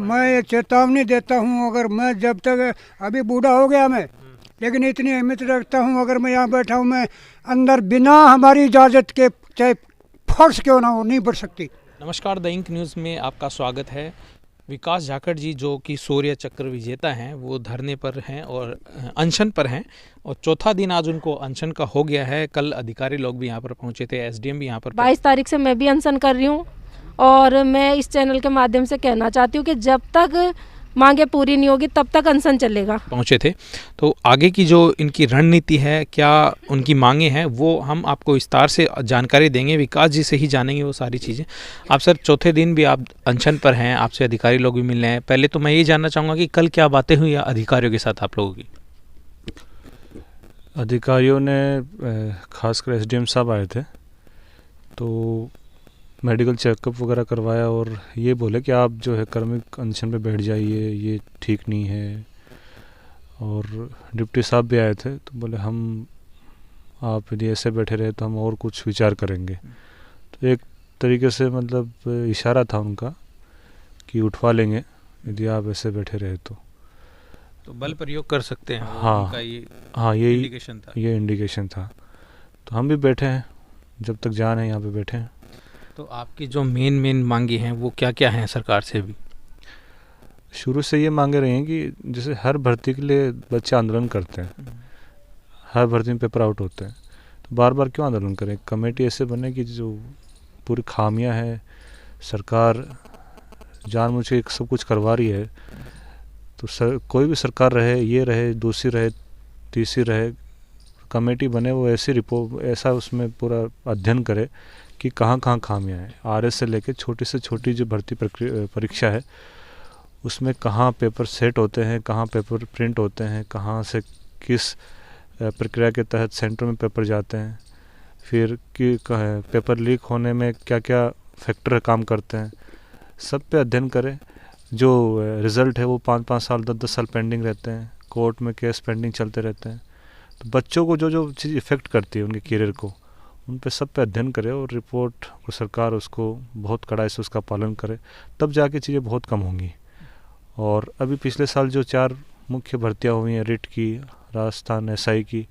मैं ये चेतावनी देता हूँ, अगर मैं जब तक अभी बूढ़ा हो गया मैं, लेकिन इतनी अहमियत रखता हूँ, अगर मैं यहाँ बैठा हूँ, मैं अंदर बिना हमारी इजाज़त के, चाहे फोर्स क्यों ना हो, नहीं बढ़ सकती। नमस्कार, द इंक न्यूज़ में आपका स्वागत है। विकास जाखड़ जी जो कि शौर्य चक्र विजेता हैं, वो धरने पर हैं और अनशन पर हैं और चौथा दिन आज उनको अनशन का हो गया है। कल अधिकारी लोग भी यहाँ पर पहुँचे थे, एसडीएम भी यहाँ पर 22 तारीख से मैं भी अनशन कर रही हूँ और मैं इस चैनल के माध्यम से कहना चाहती हूँ कि जब तक मांगे पूरी नहीं होगी तब तक अनशन चलेगा। पहुँचे थे तो आगे की जो इनकी रणनीति है, क्या उनकी मांगे हैं, वो हम आपको विस्तार से जानकारी देंगे। विकास जी से ही जानेंगे वो सारी चीज़ें। आप सर चौथे दिन भी आप अनशन पर हैं, आपसे अधिकारी लोग भी मिल रहे हैं। पहले तो मैं ये जानना चाहूँगा कि कल क्या बातें हुई अधिकारियों के साथ आप लोगों की? अधिकारियों ने खासकर एसडीएम साहब आए थे तो मेडिकल चेकअप वगैरह करवाया और ये बोले कि आप जो है कर्मिक अनशन पे बैठ जाइए, ये ठीक नहीं है। और डिप्टी साहब भी आए थे तो बोले हम आप यदि ऐसे बैठे रहे तो हम और कुछ विचार करेंगे। तो एक तरीके से मतलब इशारा था उनका कि उठवा लेंगे यदि आप ऐसे बैठे रहे तो बल प्रयोग कर सकते हैं। हाँ, ये इंडिकेशन था। ये इंडिकेशन था। तो हम भी बैठे हैं, जब तक जान है यहाँ पे बैठे हैं। तो आपकी जो मेन मांगी हैं वो क्या क्या हैं सरकार से? भी शुरू से ये मांगे रही हैं कि जैसे हर भर्ती के लिए बच्चे आंदोलन करते हैं, हर भर्ती में पेपर आउट होते हैं, तो बार बार क्यों आंदोलन करें? कमेटी ऐसे बने कि जो पूरी खामियां हैं, सरकार जानबूझ के सब कुछ करवा रही है, तो कोई भी सरकार रहे, ये रहे, दूसरी रहे, तीसरी रहे, कमेटी बने वो ऐसी रिपोर्ट, ऐसा उसमें पूरा अध्ययन करे कि कहाँ कहाँ खामियां हैं। आरएस से लेके छोटी से छोटी जो भर्ती परीक्षा है उसमें कहाँ पेपर सेट होते हैं, कहाँ पेपर प्रिंट होते हैं, कहाँ से किस प्रक्रिया के तहत सेंटर में पेपर जाते हैं, फिर कि पेपर लीक होने में क्या क्या फैक्टर काम करते हैं, सब पे अध्ययन करें। जो रिज़ल्ट है वो 5-5 साल 10-10 साल पेंडिंग रहते हैं, कोर्ट में केस पेंडिंग चलते रहते हैं। तो बच्चों को जो जो चीज़ इफ़ेक्ट करती है उनके करियर को, उन पे सब पे अध्ययन करे और रिपोर्ट को सरकार उसको बहुत कड़ाई से उसका पालन करे, तब जाके चीज़ें बहुत कम होंगी। और अभी पिछले साल जो 4 मुख्य भर्तियाँ हुई हैं, रिट की, राजस्थान एसआई की,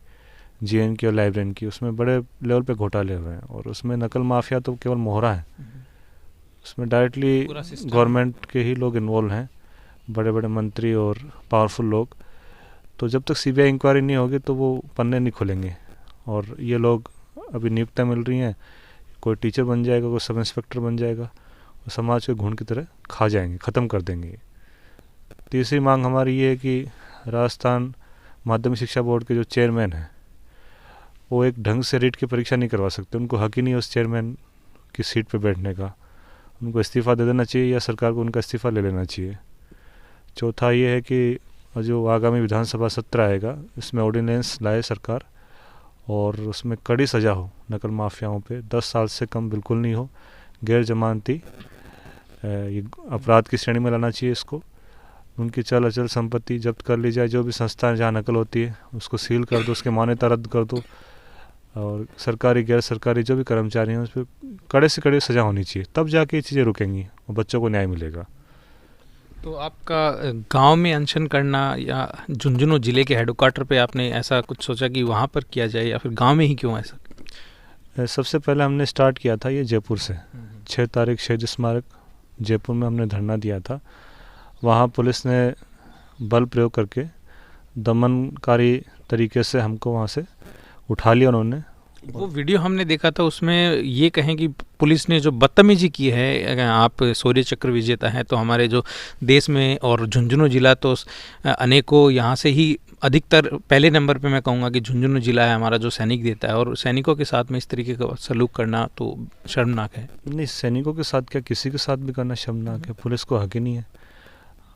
जीएन की और लाइब्रेरियन की, उसमें बड़े लेवल पे घोटाले हुए हैं और उसमें नकल माफिया तो केवल मोहरा है, उसमें डायरेक्टली गवर्नमेंट के ही लोग इन्वॉल्व हैं, बड़े बड़े मंत्री और पावरफुल लोग। तो जब तक सीबीआई इंक्वायरी नहीं होगी तो वो पन्ने नहीं खुलेंगे। और ये लोग अभी नियुक्तियाँ मिल रही हैं, कोई टीचर बन जाएगा, कोई सब इंस्पेक्टर बन जाएगा और समाज के घुन की तरह खा जाएंगे, ख़त्म कर देंगे। तीसरी मांग हमारी ये है कि राजस्थान माध्यमिक शिक्षा बोर्ड के जो चेयरमैन हैं वो एक ढंग से रीट की परीक्षा नहीं करवा सकते, उनको हक ही नहीं उस चेयरमैन की सीट पे बैठने का, उनको इस्तीफ़ा दे देना चाहिए या सरकार को उनका इस्तीफ़ा ले लेना चाहिए। चौथा ये है कि जो आगामी विधानसभा सत्र आएगा इसमें ऑर्डिनेंस लाए सरकार और उसमें कड़ी सज़ा हो नकल माफियाओं पे, 10 साल से कम बिल्कुल नहीं हो, गैर जमानती ये अपराध की श्रेणी में लाना चाहिए इसको। उनकी चल अचल संपत्ति जब्त कर ली जाए, जो भी संस्थाएं जहाँ नकल होती है उसको सील कर दो, उसकी मान्यता रद्द कर दो और सरकारी गैर सरकारी जो भी कर्मचारी हैं उस पर कड़े से कड़ी सज़ा होनी चाहिए, तब जाके ये चीज़ें रुकेंगी और बच्चों को न्याय मिलेगा। तो आपका गांव में अनशन करना या झुंझुनू जिले के हेडक्वार्टर पे आपने ऐसा कुछ सोचा कि वहाँ पर किया जाए या फिर गांव में ही क्यों ऐसा? सबसे पहले हमने स्टार्ट किया था ये जयपुर से। 6 तारीख शहीद स्मारक जयपुर में हमने धरना दिया था। वहाँ पुलिस ने बल प्रयोग करके दमनकारी तरीके से हमको वहाँ से उठा लिया उन्होंने। वो वीडियो हमने देखा था, उसमें ये कहें कि पुलिस ने जो बदतमीजी की है, अगर आप शौर्य चक्र विजेता हैं तो हमारे जो देश में और झुंझुनू जिला तो अनेकों यहाँ से ही अधिकतर पहले नंबर पे मैं कहूँगा कि झुंझुनू जिला है हमारा जो सैनिक देता है, और सैनिकों के साथ में इस तरीके का सलूक करना तो शर्मनाक है। नहीं, सैनिकों के साथ क्या, किसी के साथ भी करना शर्मनाक है। पुलिस को हक ही नहीं है।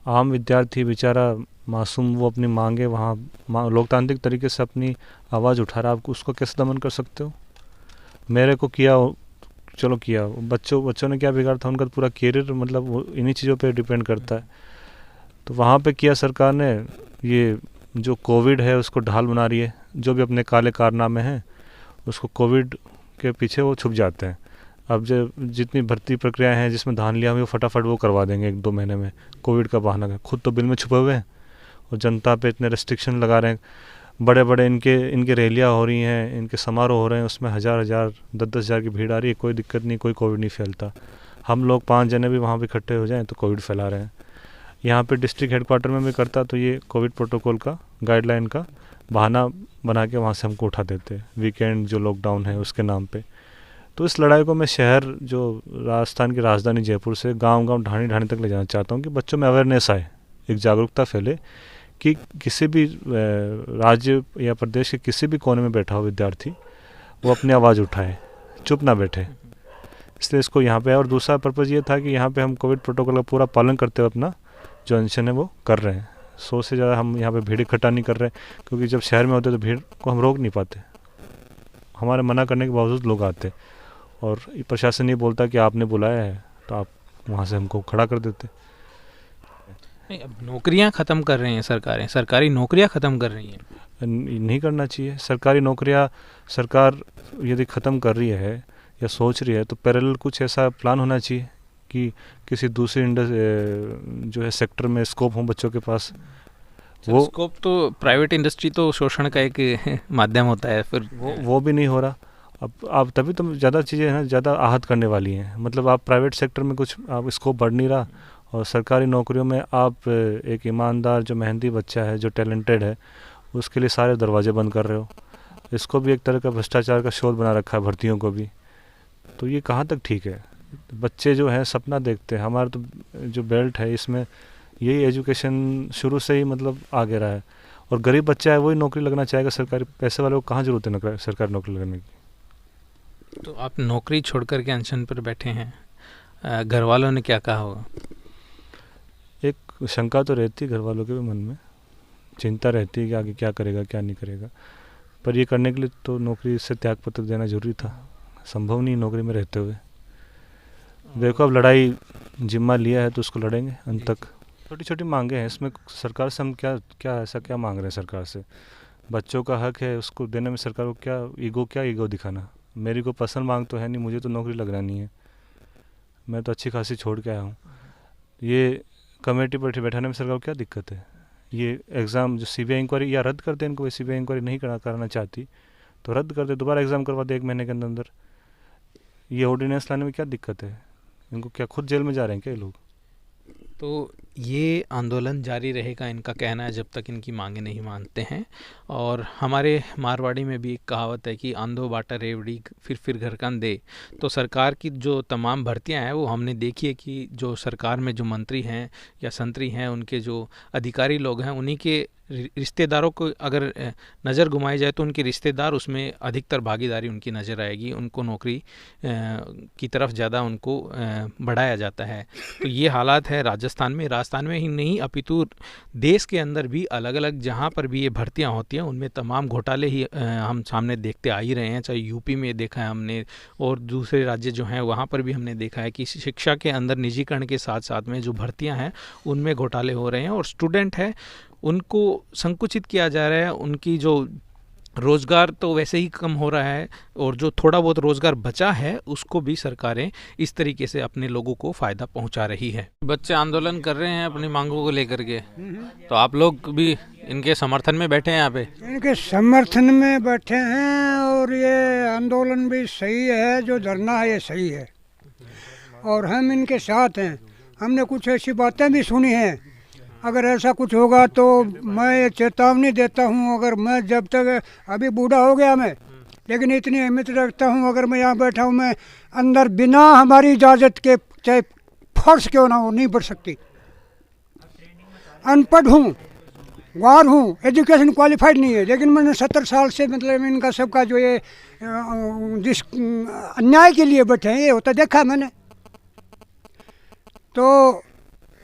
आम विद्यार्थी बेचारा मासूम, वो अपनी मांगे वहाँ लोकतांत्रिक तरीके से अपनी आवाज़ उठा रहा है, आप उसको कैसे दमन कर सकते हो? मेरे को किया, चलो किया, बच्चों ने क्या बिगाड़ा था? उनका पूरा करियर मतलब इन्हीं चीज़ों पे डिपेंड करता है। तो वहाँ पे किया सरकार ने, ये जो कोविड है उसको ढाल बना रही है, जो भी अपने काले कारनामे हैं उसको कोविड के पीछे वो छुप जाते हैं। अब जो जितनी भर्ती प्रक्रियाएं हैं जिसमें धान लिया हुआ वो फटाफट वो करवा देंगे 1-2 महीने में, कोविड का बहाना है। खुद तो बिल में छुपे हुए हैं और जनता पे इतने रेस्ट्रिक्शन लगा रहे हैं। बड़े बड़े इनके रैलियाँ हो रही हैं, इनके समारोह हो रहे हैं, उसमें 1000-1000 10-10 हज़ार की भीड़ आ रही है, कोई दिक्कत नहीं, कोई कोविड नहीं फैलता। हम लोग 5 जने भी वहाँ पे इकट्ठे हो जाएं तो कोविड फैला रहे हैं। यहाँ पे डिस्ट्रिक्ट हेडक्वार्टर में भी करता तो ये कोविड प्रोटोकॉल का गाइडलाइन का बहाना बना के वहाँ से हमको उठा देते, वीकेंड जो लॉकडाउन है उसके नाम पे। तो इस लड़ाई को मैं शहर जो राजस्थान की राजधानी जयपुर से गांव-गांव ढाणी-ढाणी तक ले जाना चाहता हूँ कि बच्चों में अवेयरनेस आए, एक जागरूकता फैले कि किसी भी राज्य या प्रदेश के किसी भी कोने में बैठा हो विद्यार्थी वो अपनी आवाज़ उठाए, चुप ना बैठे। इसलिए इसको यहाँ पे, और दूसरा पर्पज़ ये था कि यहाँ पे हम कोविड प्रोटोकॉल का पूरा पालन करते हुए अपना जो अनशन है वो कर रहे हैं। 100 से ज़्यादा हम यहाँ पे भीड़ इकट्ठा नहीं कर रहे, क्योंकि जब शहर में होते तो भीड़ को हम रोक नहीं पाते, हमारे मना करने के बावजूद लोग आते, और प्रशासन ये बोलता कि आपने बुलाया है तो आप वहाँ से हमको खड़ा कर देते। नहीं, अब नौकरियां ख़त्म कर रही हैं सरकारें, सरकारी नौकरियां ख़त्म कर रही हैं। नहीं करना चाहिए। सरकारी नौकरियां सरकार यदि ख़त्म कर रही है या सोच रही है तो पैरेलल कुछ ऐसा प्लान होना चाहिए कि किसी दूसरे जो है सेक्टर में स्कोप हो बच्चों के पास। वो स्कोप तो प्राइवेट इंडस्ट्री तो शोषण का एक माध्यम होता है, फिर वो भी नहीं हो रहा। अब तभी तो ज़्यादा चीज़ें हैं ज़्यादा आहत करने वाली हैं। मतलब आप प्राइवेट सेक्टर में कुछ आप स्कोप बढ़ नहीं रहा, और सरकारी नौकरियों में आप एक ईमानदार जो मेहनती बच्चा है जो टैलेंटेड है उसके लिए सारे दरवाजे बंद कर रहे हो। इसको भी एक तरह का भ्रष्टाचार का शोध बना रखा है भर्तियों को भी। तो ये कहाँ तक ठीक है? बच्चे जो हैं सपना देखते हैं। हमारा तो जो बेल्ट है इसमें यही एजुकेशन शुरू से ही मतलब आगे रहा है, और गरीब बच्चा है वही नौकरी लगना चाहेगा सरकारी। पैसे वाले को कहाँ ज़रूरत है सरकारी नौकरी लगने की? तो आप नौकरी छोड़ कर के अनशन पर बैठे हैं, घर वालों ने क्या कहा होगा? एक शंका तो रहती है घर वालों के भी मन में, चिंता रहती है कि आगे क्या करेगा क्या नहीं करेगा। पर ये करने के लिए तो नौकरी से त्यागपत्र देना जरूरी था, संभव नहीं नौकरी में रहते हुए। देखो अब लड़ाई जिम्मा लिया है तो उसको लड़ेंगे अंत तक। छोटी छोटी मांगे हैं, इसमें सरकार से हम क्या ऐसा क्या मांग रहे हैं सरकार से? बच्चों का हक है, उसको देने में सरकार को क्या ईगो दिखाना? मेरी को पसंद मांग तो है नहीं, मुझे तो नौकरी लगना नहीं है, मैं तो अच्छी खासी छोड़ के आया हूँ। ये कमेटी पर बैठाने में सरकार को क्या दिक्कत है? ये एग्ज़ाम जो सीबीआई इंक्वायरी या रद्द कर दे, इनको सीबीआई इंक्वायरी नहीं कराना चाहती तो रद्द कर दे, दोबारा एग्ज़ाम करवा दे 1 महीने के अंदर। ये ऑर्डिनेंस लाने में क्या दिक्कत है? इनको क्या खुद जेल में जा रहे हैं क्या ये लोग? तो ये आंदोलन जारी रहेगा, इनका कहना है, जब तक इनकी मांगे नहीं मानते हैं। और हमारे मारवाड़ी में भी एक कहावत है कि आंधो बाटा रेवड़ी फिर घरकान दे। तो सरकार की जो तमाम भर्तियां हैं वो हमने देखी है कि जो सरकार में जो मंत्री हैं या संतरी हैं, उनके जो अधिकारी लोग हैं, उन्हीं के रिश्तेदारों को अगर नज़र घुमाई जाए तो उनके रिश्तेदार उसमें अधिकतर भागीदारी उनकी नज़र आएगी, उनको नौकरी की तरफ ज़्यादा उनको बढ़ाया जाता है। तो ये हालात है राजस्थान में ही नहीं अपितु देश के अंदर भी अलग अलग जहाँ पर भी ये भर्तियाँ होती हैं उनमें तमाम घोटाले ही हम सामने देखते आ ही रहे हैं। चाहे यूपी में देखा है हमने, और दूसरे राज्य जो हैं वहाँ पर भी हमने देखा है कि शिक्षा के अंदर निजीकरण के साथ साथ में जो भर्तियाँ हैं उनमें घोटाले हो रहे हैं, और स्टूडेंट है उनको संकुचित किया जा रहा है। उनकी जो रोज़गार तो वैसे ही कम हो रहा है, और जो थोड़ा बहुत रोज़गार बचा है उसको भी सरकारें इस तरीके से अपने लोगों को फ़ायदा पहुंचा रही है। बच्चे आंदोलन कर रहे हैं अपनी मांगों को लेकर के, तो आप लोग भी इनके समर्थन में बैठे हैं यहाँ पे? इनके समर्थन में बैठे हैं, और ये आंदोलन भी सही है, जो धरना है ये सही है, और हम इनके साथ हैं। हमने कुछ ऐसी बातें भी सुनी हैं, अगर ऐसा कुछ होगा तो मैं चेतावनी देता हूँ। अगर मैं जब तक अभी बूढ़ा हो गया मैं, लेकिन इतनी हिम्मत रखता हूँ, अगर मैं यहाँ बैठा हूँ, मैं अंदर बिना हमारी इजाज़त के चाहे फोर्स क्यों ना हो नहीं बढ़ सकती। अनपढ़ हूँ, गवार हूँ, एजुकेशन क्वालिफाइड नहीं है, लेकिन मैंने 70 साल से मतलब इनका सबका जो ये जिस अन्याय के लिए बैठे हैं ये होता देखा मैंने। तो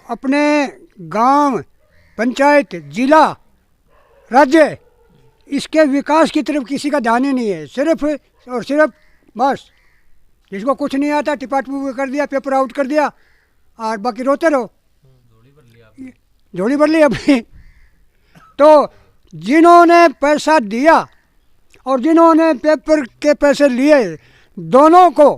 अपने गांव, पंचायत, जिला, राज्य, इसके विकास की तरफ किसी का ध्यान ही नहीं है। सिर्फ और सिर्फ बस जिसको कुछ नहीं आता टिपा कर दिया, पेपर आउट कर दिया, और बाकी रोते रहो, झोली भर ली अपनी। तो जिन्होंने पैसा दिया और जिन्होंने पेपर के पैसे लिए, दोनों को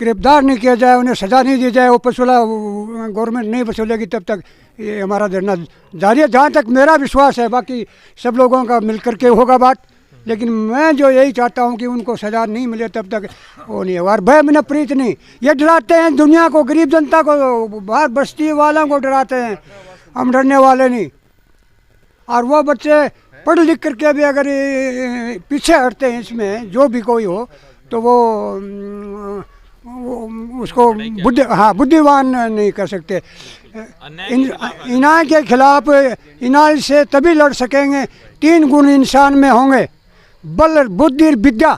गिरफ्तार नहीं किया जाए, उन्हें सज़ा नहीं दी जाए, वो गवर्नमेंट नहीं वसूलेगी तब तक ये हमारा धरना जारी है, जहाँ तक मेरा विश्वास है। बाकी सब लोगों का मिल करके होगा बात, लेकिन मैं जो यही चाहता हूँ कि उनको सज़ा नहीं मिले तब तक वो नहीं होगा। और भय मैंने प्रीत नहीं, ये डराते हैं दुनिया को, गरीब जनता को, बाहर बस्ती वालों को डराते हैं, हम डरने वाले नहीं। और वो बच्चे पढ़ लिख करके भी अगर पीछे हटते हैं इसमें, जो भी कोई हो, तो वो उसको बुद्धिमान नहीं कर सकते। इनाय के खिलाफ इनाय से तभी लड़ सकेंगे, 3 गुण इंसान में होंगे, बल, बुद्धि, विद्या।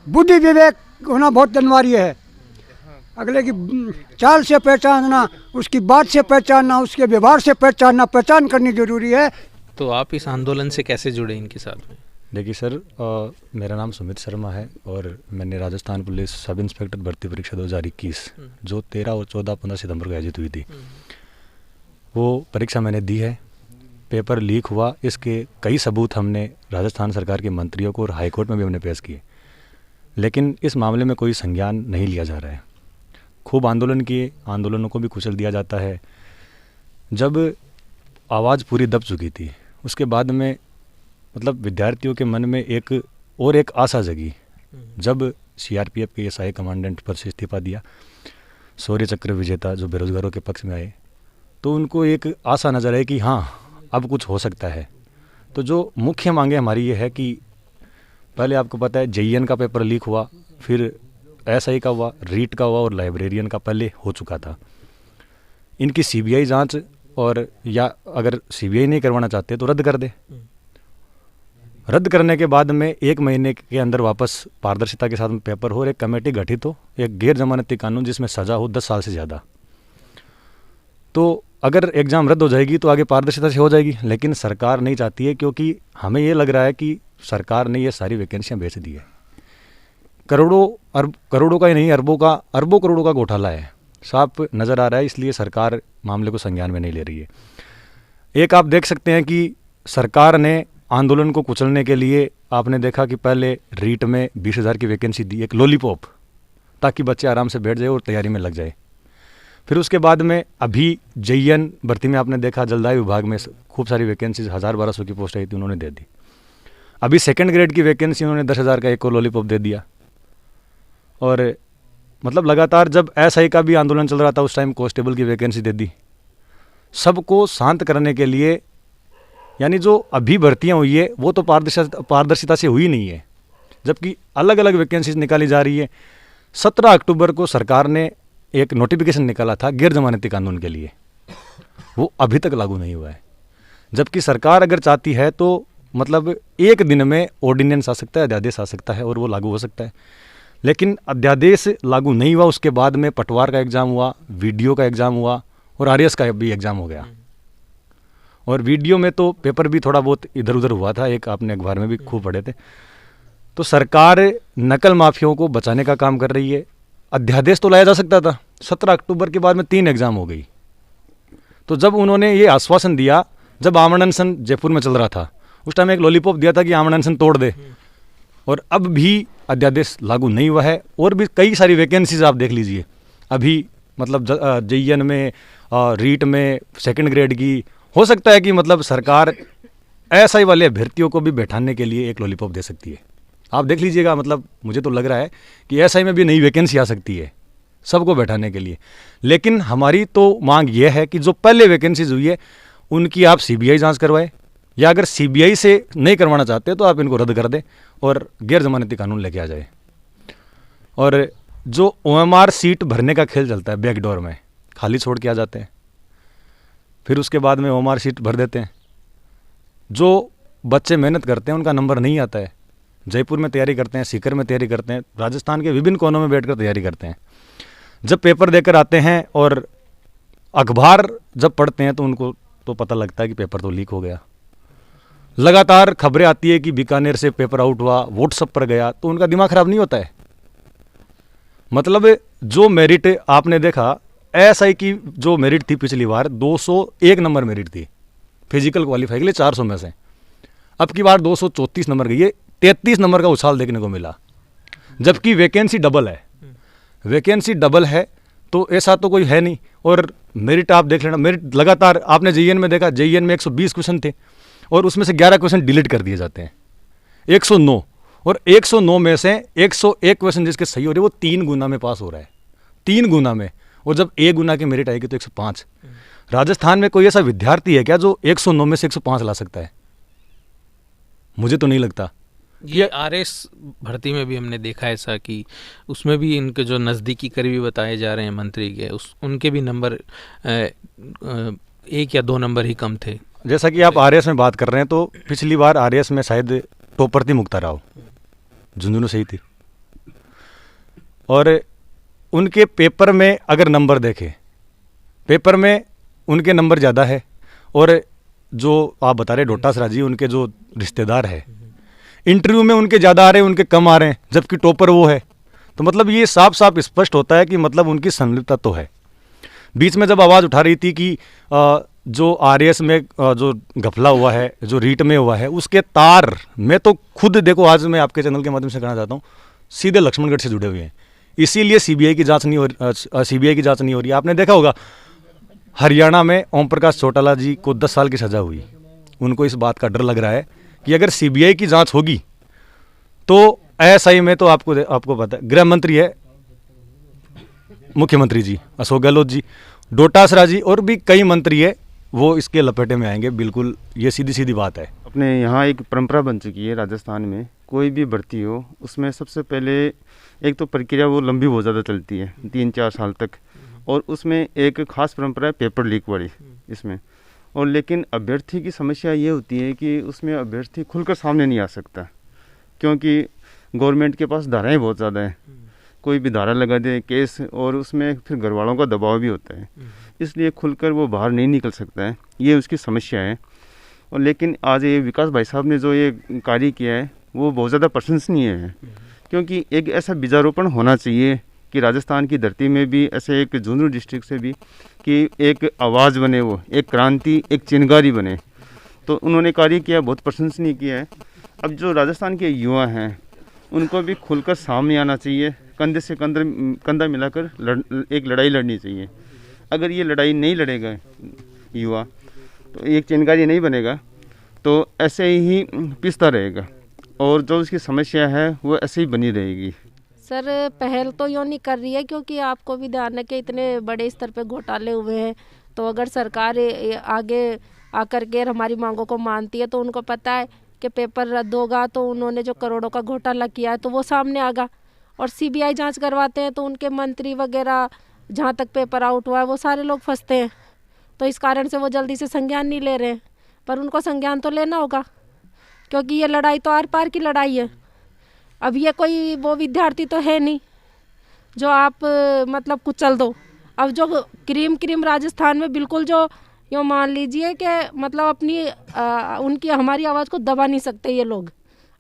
बुद्धि विवेक होना बहुत अनिवार्य है। अगले की चाल से पहचानना, उसकी बात से पहचानना, उसके व्यवहार से पहचानना, पहचान करनी जरूरी है। तो आप इस आंदोलन से कैसे जुड़े इनके साथ में? देखिए सर, मेरा नाम सुमित शर्मा है और मैंने राजस्थान पुलिस सब इंस्पेक्टर भर्ती परीक्षा 2021 जो 13 और 14-15 सितंबर को आयोजित हुई थी, वो परीक्षा मैंने दी है। पेपर लीक हुआ, इसके कई सबूत हमने राजस्थान सरकार के मंत्रियों को और हाईकोर्ट में भी हमने पेश किए, लेकिन इस मामले में कोई संज्ञान नहीं लिया जा रहा है। खूब आंदोलन किए, आंदोलनों को भी कुचल दिया जाता है। जब आवाज़ पूरी दब चुकी थी, उसके बाद में मतलब विद्यार्थियों के मन में एक आशा जगी जब सीआरपीएफ के एसआई कमांडेंट पद से इस्तीफा दिया, शौर्य चक्र विजेता जो बेरोजगारों के पक्ष में आए, तो उनको एक आशा नजर आई कि हाँ अब कुछ हो सकता है। तो जो मुख्य मांगे हमारी ये है कि पहले आपको पता है जेईएन का पेपर लीक हुआ, फिर एसआई का हुआ, रीट का हुआ और लाइब्रेरियन का पहले हो चुका था। इनकी सीबीआई जांच, और या अगर सीबीआई नहीं करवाना चाहते तो रद्द कर दे। रद्द करने के बाद में 1 महीने के अंदर वापस पारदर्शिता के साथ में पेपर हो और एक कमेटी गठित हो, एक गैर जमानती कानून जिसमें सज़ा हो 10 साल से ज़्यादा। तो अगर एग्ज़ाम रद्द हो जाएगी तो आगे पारदर्शिता से हो जाएगी, लेकिन सरकार नहीं चाहती है, क्योंकि हमें ये लग रहा है कि सरकार ने ये सारी वैकेंसियाँ बेच दी है। करोड़ों का ही नहीं, अरबों करोड़ों का घोटाला है, साफ नज़र आ रहा है। इसलिए सरकार मामले को संज्ञान में नहीं ले रही है। एक आप देख सकते हैं कि सरकार ने आंदोलन को कुचलने के लिए, आपने देखा कि पहले रीट में 20,000 की वैकेंसी दी, एक लॉलीपॉप, ताकि बच्चे आराम से बैठ जाए और तैयारी में लग जाए। फिर उसके बाद में अभी जेईएन भर्ती में आपने देखा जलदाय विभाग में खूब सारी वैकेंसीज 1000-1200 की पोस्ट आई थी, उन्होंने दे दी। अभी 2nd ग्रेड की वैकेंसी उन्होंने 10,000 का एक और लॉलीपॉप दे दिया। और मतलब लगातार जब एसआई का भी आंदोलन चल रहा था उस टाइम कांस्टेबल की वैकेंसी दे दी। सबको शांत करने के लिए, यानी जो अभी भर्तियां हुई है वो तो पारदर्शिता से हुई नहीं है, जबकि अलग अलग वैकेंसीज निकाली जा रही है। 17 अक्टूबर को सरकार ने एक नोटिफिकेशन निकाला था गैर जमानती कानून के लिए, वो अभी तक लागू नहीं हुआ है। जबकि सरकार अगर चाहती है तो मतलब 1 दिन में ऑर्डिनेंस आ सकता है, अध्यादेश आ सकता है और वो लागू हो सकता है। लेकिन अध्यादेश लागू नहीं हुआ, उसके बाद में पटवार का एग्ज़ाम हुआ, वीडियो का एग्ज़ाम हुआ और आरएस का भी एग्ज़ाम हो गया। और वीडियो में तो पेपर भी थोड़ा बहुत इधर उधर हुआ था, एक आपने अखबार में भी खूब पढ़े थे। तो सरकार नकल माफियाओं को बचाने का काम कर रही है। अध्यादेश तो लाया जा सकता था, 17 अक्टूबर के बाद में 3 एग्ज़ाम हो गई। तो जब उन्होंने ये आश्वासन दिया, जब आमरण अनशन जयपुर में चल रहा था, उस टाइम एक लॉलीपॉप दिया था कि आमरण अनशन तोड़ दे, और अब भी अध्यादेश लागू नहीं हुआ है। और भी कई सारी वैकेंसीज आप देख लीजिए अभी, मतलब जेईएन में, रीट में, 2nd ग्रेड की। हो सकता है कि मतलब सरकार एसआई वाले अभ्यर्थियों को भी बैठाने के लिए एक लॉलीपॉप दे सकती है। आप देख लीजिएगा, मतलब मुझे तो लग रहा है कि एसआई में भी नई वैकेंसी आ सकती है सबको बैठाने के लिए। लेकिन हमारी तो मांग यह है कि जो पहले वैकेंसीज हुई है उनकी आप सीबीआई जांच करवाएं, या अगर सीबीआई से नहीं करवाना चाहते तो आप इनको रद्द कर दें और गैर जमानती कानून लेके आ जाए। और जो ओएमआर सीट भरने का खेल चलता है बैकडोर में, खाली छोड़ के आ जाते हैं, फिर उसके बाद में ओएमआर सीट भर देते हैं। जो बच्चे मेहनत करते हैं उनका नंबर नहीं आता है। जयपुर में तैयारी करते हैं, सीकर में तैयारी करते हैं, राजस्थान के विभिन्न कोनों में बैठकर तैयारी करते हैं। जब पेपर देकर आते हैं और अखबार जब पढ़ते हैं तो उनको तो पता लगता है कि पेपर तो लीक हो गया। लगातार खबरें आती है कि बीकानेर से पेपर आउट हुआ, व्हाट्सएप पर गया, तो उनका दिमाग खराब नहीं होता है। मतलब जो मेरिट आपने देखा, एसआई की जो मेरिट थी पिछली बार 201 नंबर मेरिट थी फिजिकल क्वालिफाई के लिए 400 में से, अब की बार 234 नंबर गई है, 33 नंबर का उछाल देखने को मिला, जबकि वैकेंसी डबल है। वैकेंसी डबल है तो ऐसा तो कोई है नहीं। और मेरिट आप देख लेना, मेरिट लगातार आपने जेईएन में देखा, जेईएन में 120 क्वेश्चन थे और उसमें से 11 क्वेश्चन डिलीट कर दिए जाते हैं, 109, और 109 में से 101 क्वेश्चन जिसके सही हो रहे वो 3 गुना में पास हो रहा है, 3 गुना में। और जब 1 गुना की मेरिट आएगी तो 105। राजस्थान में कोई ऐसा विद्यार्थी है क्या जो 109 में से 105 ला सकता है? मुझे तो नहीं लगता। ये आरएस भर्ती में भी हमने देखा ऐसा कि उसमें भी इनके जो नज़दीकी करीबी बताए जा रहे हैं मंत्री के, उनके भी नंबर 1 या 2 नंबर ही कम थे। जैसा कि आप आरएस में बात कर रहे हैं तो पिछली बार आरएस में शायद टॉपर थी मुक्ता राव, झुंझुनू से ही थी। और उनके पेपर में अगर नंबर देखें, पेपर में उनके नंबर ज़्यादा है, और जो आप बता रहे डोटासरा जी उनके जो रिश्तेदार है, इंटरव्यू में उनके ज़्यादा आ रहे हैं, उनके कम आ रहे हैं, जबकि टॉपर वो है। तो मतलब ये साफ साफ स्पष्ट होता है कि मतलब उनकी संलिप्तता तो है। बीच में जब आवाज़ उठा रही थी कि जो आरएस में जो घपला हुआ है, जो रीट में हुआ है, उसके तार मैं तो खुद देखो, आज मैं आपके चैनल के माध्यम से कहना चाहता हूँ, सीधे लक्ष्मणगढ़ से जुड़े हुए हैं। इसीलिए सीबीआई की जांच नहीं हो रही है। आपने देखा होगा हरियाणा में ओम प्रकाश चौटाला जी को 10 साल की सज़ा हुई। उनको इस बात का डर लग रहा है कि अगर सीबीआई की जांच होगी तो एएसआई में तो आपको पता है, गृह मंत्री है मुख्यमंत्री जी अशोक गहलोत जी, डोटासरा जी और भी कई मंत्री है, वो इसके लपेटे में आएंगे। बिल्कुल ये सीधी सीधी बात है। अपने यहाँ एक परंपरा बन चुकी है राजस्थान में, कोई भी भर्ती हो उसमें सबसे पहले एक तो प्रक्रिया वो लंबी बहुत ज़्यादा चलती है, 3-4 साल तक, और उसमें एक खास परंपरा है पेपर लीक वाली इसमें। और लेकिन अभ्यर्थी की समस्या ये होती है कि उसमें अभ्यर्थी खुलकर सामने नहीं आ सकता, क्योंकि गवर्नमेंट के पास धाराएं बहुत ज़्यादा हैं, कोई भी धारा लगा दे केस, और उसमें फिर घर वालों का दबाव भी होता है, इसलिए खुलकर वो बाहर नहीं निकल सकता है, ये उसकी समस्या है। और लेकिन आज ये विकास भाई साहब ने जो ये कार्य किया है वो बहुत ज़्यादा प्रशंसनीय है, क्योंकि एक ऐसा बीजारोपण होना चाहिए कि राजस्थान की धरती में भी ऐसे एक झुंझुनू डिस्ट्रिक्ट से भी कि एक आवाज़ बने, वो एक क्रांति, एक चिंगारी बने। तो उन्होंने कार्य किया, बहुत प्रशंसनीय किया है। अब जो राजस्थान के युवा हैं उनको भी खुलकर सामने आना चाहिए, कंधे से कंधा मिलाकर एक लड़ाई लड़नी चाहिए। अगर ये लड़ाई नहीं लड़ेगा युवा तो एक चिंगारी नहीं बनेगा, तो ऐसे ही पिसता रहेगा और जो उसकी समस्या है वो ऐसे ही बनी रहेगी। सर पहल तो यूँ नहीं कर रही है, क्योंकि आपको भी ध्यान है कि इतने बड़े स्तर पे घोटाले हुए हैं। तो अगर सरकार आगे आकर के हमारी मांगों को मानती है तो उनको पता है कि पेपर रद्द होगा, तो उन्होंने जो करोड़ों का घोटाला किया है तो वो सामने आगा। और सीबीआई जांच करवाते हैं तो उनके मंत्री वगैरह जहाँ तक पेपर आउट हुआ है वो सारे लोग फंसते हैं। तो इस कारण से वो जल्दी से संज्ञान नहीं ले रहे हैं, पर उनको संज्ञान तो लेना होगा, क्योंकि ये लड़ाई तो आर पार की लड़ाई है। अब ये कोई वो विद्यार्थी तो है नहीं जो आप मतलब कुचल दो। अब जो क्रीम राजस्थान में बिल्कुल जो यूँ मान लीजिए कि मतलब अपनी उनकी हमारी आवाज़ को दबा नहीं सकते ये लोग।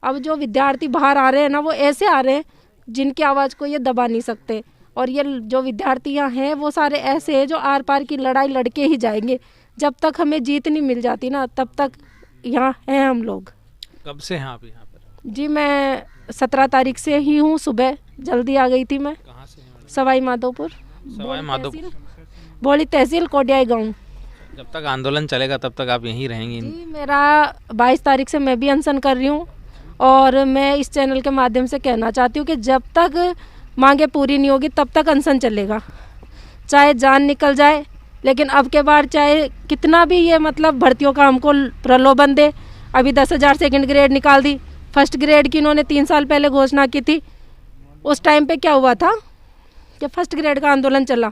अब जो विद्यार्थी बाहर आ रहे हैं ना वो ऐसे आ रहे हैं जिनकी आवाज़ को ये दबा नहीं सकते, और ये जो विद्यार्थियां हैं वो सारे ऐसे हैं जो आर पार की लड़ाई लड़के ही जाएंगे। जब तक हमें जीत नहीं मिल जाती ना तब तक यहाँ हैं हम लोग। कब से हैं आप यहाँ पर? जी मैं 17 तारीख से ही हूँ, सुबह जल्दी आ गई थी मैं। कहाँ से हैं? सवाई माधोपुर, बोली तहसील कोडियाई गाँव। जब तक आंदोलन चलेगा तब तक आप यहीं रहेंगी? जी मेरा 22 तारीख से मैं भी अनशन कर रही हूँ, और मैं इस चैनल के माध्यम से कहना चाहती हूँ कि जब तक मांगे पूरी नहीं होगी तब तक अनशन चलेगा, चाहे जान निकल जाए। लेकिन अब के बार चाहे कितना भी ये मतलब भर्तियों का हमको प्रलोभन दे, अभी 10,000 सेकंड ग्रेड निकाल दी, फर्स्ट ग्रेड की इन्होंने 3 साल पहले घोषणा की थी। उस टाइम पे क्या हुआ था कि फर्स्ट ग्रेड का आंदोलन चला,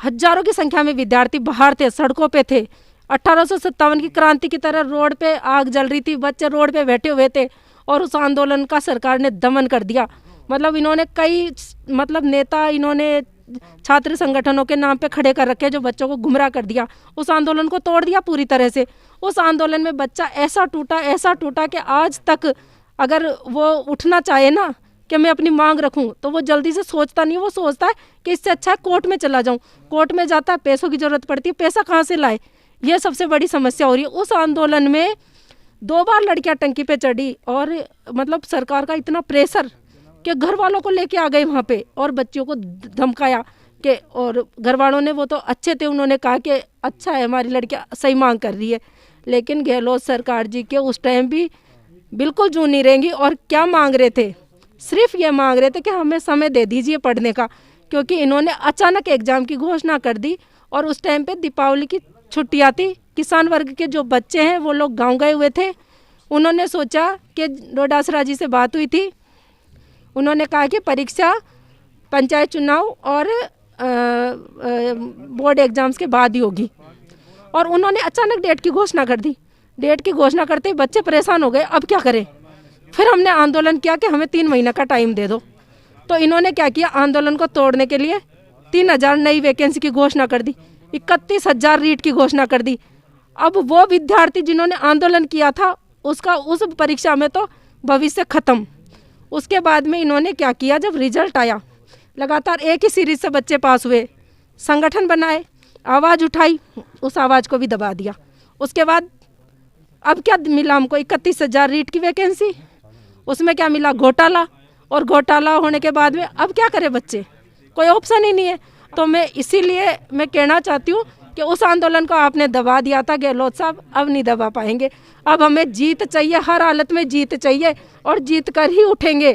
हजारों की संख्या में विद्यार्थी बाहर थे, सड़कों पे थे। 1857 की क्रांति की तरह रोड पे आग जल रही थी, बच्चे रोड पे बैठे हुए थे, और उस आंदोलन का सरकार ने दमन कर दिया। मतलब इन्होंने कई मतलब नेता इन्होंने छात्र संगठनों के नाम पे खड़े कर रखे जो बच्चों को गुमराह कर दिया, उस आंदोलन को तोड़ दिया पूरी तरह से। उस आंदोलन में बच्चा ऐसा टूटा कि आज तक अगर वो उठना चाहे ना कि मैं अपनी मांग रखूं तो वो जल्दी से सोचता नहीं, वो सोचता है कि इससे अच्छा है कोर्ट में चला जाऊं। कोर्ट में जाता है, पैसों की ज़रूरत पड़ती है, पैसा कहाँ से लाए, ये सबसे बड़ी समस्या हो रही है। उस आंदोलन में 2 बार लड़कियां टंकी पे चढ़ी, और मतलब सरकार का इतना प्रेशर कि घर वालों को लेके आ गए वहाँ पे और बच्चियों को धमकाया कि, और घर वालों ने, वो तो अच्छे थे, उन्होंने कहा कि अच्छा है हमारी लड़कियाँ सही मांग कर रही है। लेकिन गहलोत सरकार जी के उस टाइम भी बिल्कुल जू नहीं रहेंगी। और क्या मांग रहे थे, सिर्फ ये मांग रहे थे कि हमें समय दे दीजिए पढ़ने का, क्योंकि इन्होंने अचानक एग्ज़ाम की घोषणा कर दी और उस टाइम पे दीपावली की छुट्टियाँ थी। किसान वर्ग के जो बच्चे हैं वो लोग गांव गए हुए थे। उन्होंने सोचा कि डोडासरा जी से बात हुई थी, उन्होंने कहा कि परीक्षा पंचायत चुनाव और बोर्ड एग्ज़ाम्स के बाद ही होगी, और उन्होंने अचानक डेट की घोषणा कर दी। डेट की घोषणा करते ही बच्चे परेशान हो गए, अब क्या करें। फिर हमने आंदोलन किया कि हमें 3 महीने का टाइम दे दो। तो इन्होंने क्या किया, आंदोलन को तोड़ने के लिए 3000 नई वैकेंसी की घोषणा कर दी, 31,000 रीट की घोषणा कर दी। अब वो विद्यार्थी जिन्होंने आंदोलन किया था उसका उस परीक्षा में तो भविष्य खत्म। उसके बाद में इन्होंने क्या किया, जब रिजल्ट आया लगातार एक ही सीरीज से बच्चे पास हुए, संगठन बनाए, आवाज़ उठाई, उस आवाज़ को भी दबा दिया। उसके बाद अब क्या मिला हमको, 31,000 रीट की वैकेंसी, उसमें क्या मिला, घोटाला। और घोटाला होने के बाद में अब क्या करे बच्चे, कोई ऑप्शन ही नहीं है। तो मैं इसीलिए मैं कहना चाहती हूँ कि उस आंदोलन को आपने दबा दिया था गहलोत साहब, अब नहीं दबा पाएंगे। अब हमें जीत चाहिए, हर हालत में जीत चाहिए और जीत कर ही उठेंगे।